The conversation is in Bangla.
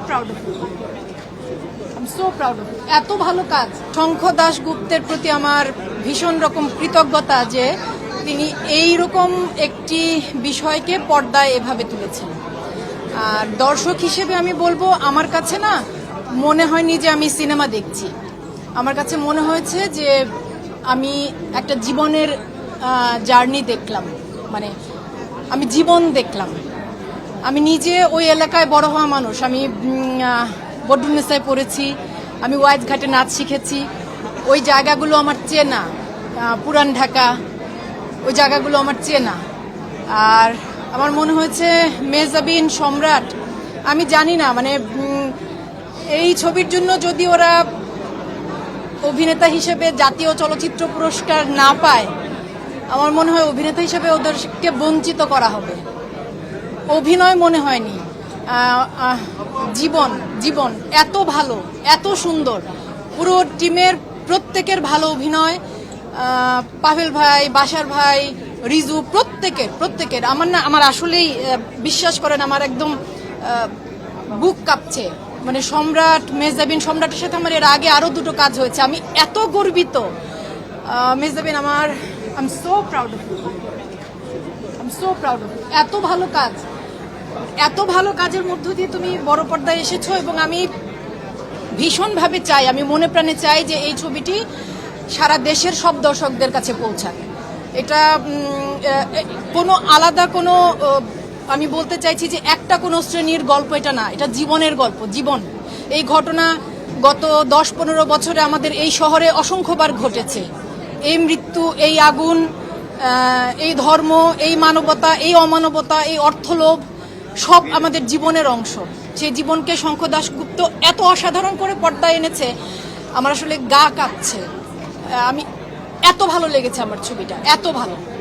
proud of you. I'm so proud of you. এত ভালো কাজ। শঙ্খ দাশগুপ্তের প্রতি আমার ভীষণ রকম কৃতজ্ঞতা যে তিনি এই রকম একটি বিষয়কে পর্দায় এভাবে তুলেছেন। আর দর্শক হিসেবে আমি বলবো, আমার কাছে না মনে হয়নি যে আমি সিনেমা দেখছি। আমার কাছে মনে হয়েছে যে আমি একটা জীবনের জার্নি দেখলাম, মানে আমি জীবন দেখলাম। আমি নিজে ওই এলাকায় বড় হওয়া মানুষ। আমি বড্ডুনেসায় পড়েছি, আমি ওয়াইজঘাটে নাচ শিখেছি। ওই জায়গাগুলো আমার চেনা, পুরান ঢাকা, ওই জায়গাগুলো আমার চেনা। আর আমার মনে হয়েছে মেহজাবিন, সম্রাট, আমি জানি না মানে এই ছবির জন্য যদি ওরা অভিনেতা হিসেবে জাতীয় চলচ্চিত্র পুরস্কার না পায়, আমার মনে হয় অভিনেতা হিসেবে ওদেরকে বঞ্চিত করা হবে। অভিনয় মনে হয়নি, জীবন জীবন এত ভালো, এত সুন্দর, পুরো টিমের প্রত্যেকের ভালো অভিনয়। পাভেল ভাই, বাশার ভাই, রিজু, প্রত্যেকের আমার আসলেই বিশ্বাস করেন আমার একদম বুক কাঁপছে। মানে সম্রাট, মেহজাবিন, সম্রাটের সাথে আমার এর আগে আরো দুটো কাজ হয়েছে। আমি এত গর্বিত। Mehjabin, I am so proud of you. এত ভালো কাজ, এত ভালো কাজের মধ্য দিয়ে তুমি বড় পর্দায় এসেছো এবং আমি ভীষণভাবে চাই, আমি মনে প্রাণে চাই যে এই ছবিটি সারা দেশের সব দর্শকদের কাছে পৌঁছাক। এটা কোনো আলাদা কোনো, আমি বলতে চাইছি যে একটা কোনো শ্রেণীর গল্প এটা না, এটা জীবনের গল্প, জীবন। এই ঘটনা গত 10-15 বছরে আমাদের এই শহরে অসংখ্যবার ঘটেছে। এই মৃত্যু, এই আগুন, এই ধর্ম, এই মানবতা, এই অমানবতা, এই অর্থলোভ সব আমাদের জীবনের অংশ। সেই জীবনকে শঙ্খ দাশগুপ্ত এত অসাধারণ করে পর্দায় এনেছে, আমার আসলে গা কাঁপছে। এত ভালো লেগেছে আমার ছবিটা, এত ভালো।